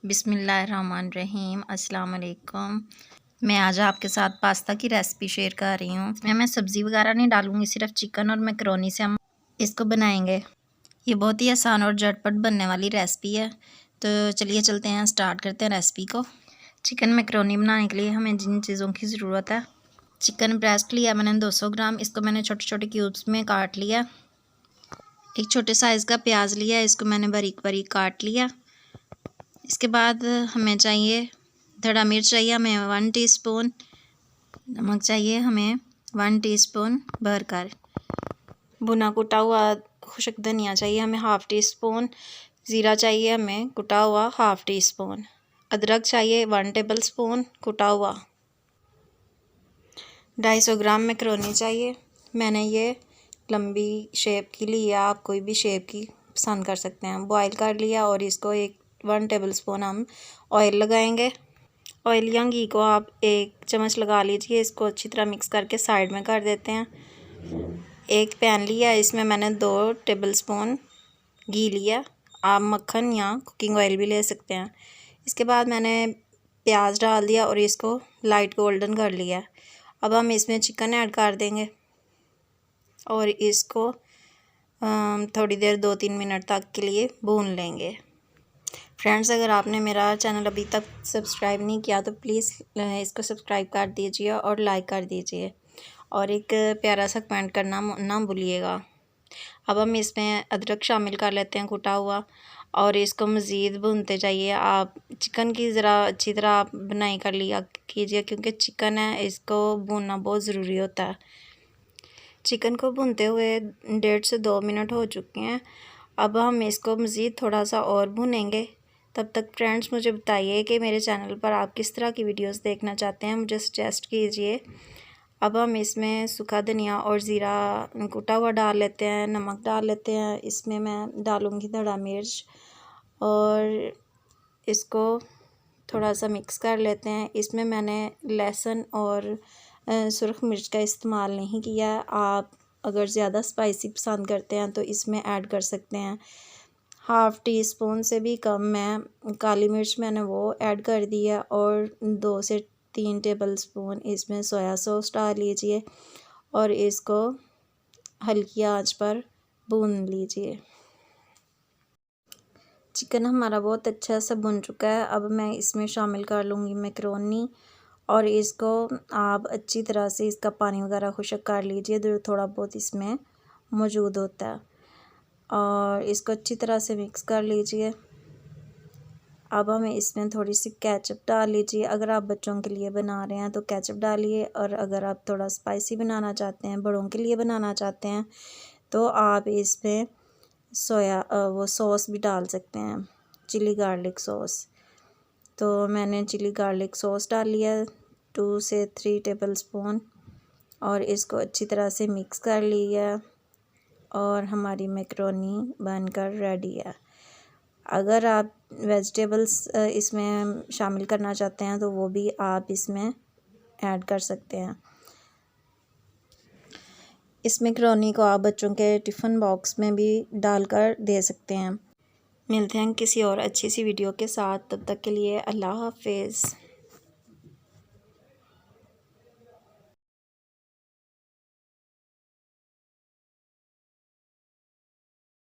बिस्मिल्लाहिर्रहमानिर्रहीम अस्सलाम वालेकुम। मैं आज आपके साथ पास्ता की रेसिपी शेयर कर रही हूँ। इसमें मैं सब्ज़ी वगैरह नहीं डालूँगी, सिर्फ चिकन और मैकरोनी से हम इसको बनाएंगे। ये बहुत ही आसान और झटपट बनने वाली रेसिपी है। तो चलिए चलते हैं, स्टार्ट करते हैं रेसिपी को। चिकन मैकरोनी बनाने के लिए हमें जिन चीज़ों की ज़रूरत है, चिकन ब्रेस्ट लिया मैंने 200 ग्राम, इसको मैंने छोटे छोटे क्यूब्स में काट लिया। एक छोटे साइज़ का प्याज लिया, इसको मैंने बारीक बारीक काट लिया। इसके बाद हमें चाहिए धड़ा मिर्च चाहिए हमें 1 टीस्पून, नमक चाहिए हमें 1 टीस्पून भरकर, भुना कुटा हुआ खुश्क धनिया चाहिए हमें 1/2 टीस्पून, ज़ीरा चाहिए हमें कुटा हुआ 1/2 टीस्पून, अदरक चाहिए 1 टेबल स्पून कुटा हुआ, 250 ग्राम मैकरोनी चाहिए। मैंने ये लंबी शेप की ली है, आप कोई भी शेप की पसंद कर सकते हैं। बॉईल कर लिया और इसको 1 टेबल स्पून हम ऑयल लगाएंगे। ऑयल या घी को आप 1 चम्मच लगा लीजिए। इसको अच्छी तरह मिक्स करके साइड में कर देते हैं। एक पैन लिया, इसमें मैंने 2 टेबल स्पून घी लिया, आप मक्खन या कुकिंग ऑयल भी ले सकते हैं। इसके बाद मैंने प्याज डाल दिया और इसको लाइट गोल्डन कर लिया। अब हम इसमें चिकन ऐड कर देंगे और इसको थोड़ी देर 2-3 मिनट तक के लिए भून लेंगे। फ्रेंड्स, अगर आपने मेरा चैनल अभी तक सब्सक्राइब नहीं किया तो प्लीज़ इसको सब्सक्राइब कर दीजिए और लाइक कर दीजिए और एक प्यारा सा कमेंट करना ना भूलिएगा। अब हम इसमें अदरक शामिल कर लेते हैं कुटा हुआ और इसको मज़ीद भूनते जाइए। आप चिकन की ज़रा अच्छी तरह आप बनाई कर लिया कीजिए, क्योंकि चिकन है, इसको भूनना बहुत ज़रूरी होता है। चिकन को भूनते हुए 1.5 से 2 मिनट हो चुके हैं। अब हम इसको मज़ीद थोड़ा सा और भूनेंगे। तब तक फ्रेंड्स मुझे बताइए कि मेरे चैनल पर आप किस तरह की वीडियोस देखना चाहते हैं, मुझे सजेस्ट कीजिए। अब हम इसमें सूखा धनिया और ज़ीरा कुटा हुआ डाल लेते हैं, नमक डाल लेते हैं। इसमें मैं डालूँगी धड़ा मिर्च और इसको थोड़ा सा मिक्स कर लेते हैं। इसमें मैंने लहसुन और सुरख मिर्च का इस्तेमाल नहीं किया। आप अगर ज़्यादा स्पाइसी पसंद करते हैं तो इसमें ऐड कर सकते हैं। 1/2 टीस्पून से भी कम मैं काली मिर्च मैंने वो ऐड कर दी है और 2 से 3 टेबल स्पून इसमें सोया सॉस डाल लीजिए और इसको हल्की आंच पर भून लीजिए। चिकन हमारा बहुत अच्छा सा भुन चुका है। अब मैं इसमें शामिल कर लूँगी मैकरोनी और इसको आप अच्छी तरह से इसका पानी वगैरह खुश्क कर लीजिए जो थोड़ा बहुत इसमें मौजूद होता है, और इसको अच्छी तरह से मिक्स कर लीजिए। अब हमें इसमें थोड़ी सी केचप डाल लीजिए। अगर आप बच्चों के लिए बना रहे हैं तो केचप डालिए, और अगर आप थोड़ा स्पाइसी बनाना चाहते हैं, बड़ों के लिए बनाना चाहते हैं, तो आप इसमें वो सॉस भी डाल सकते हैं, चिली गार्लिक सॉस। तो मैंने चिली गार्लिक सॉस डाल लिया 2 से 3 टेबल स्पून और इसको अच्छी तरह से मिक्स कर लिया और हमारी मैकरोनी बनकर रेडी है। अगर आप वेजिटेबल्स इसमें शामिल करना चाहते हैं तो वो भी आप इसमें ऐड कर सकते हैं। इस मैकरोनी को आप बच्चों के टिफ़िन बॉक्स में भी डालकर दे सकते हैं। मिलते हैं किसी और अच्छी सी वीडियो के साथ, तब तक के लिए अल्लाह हाफ़िज़।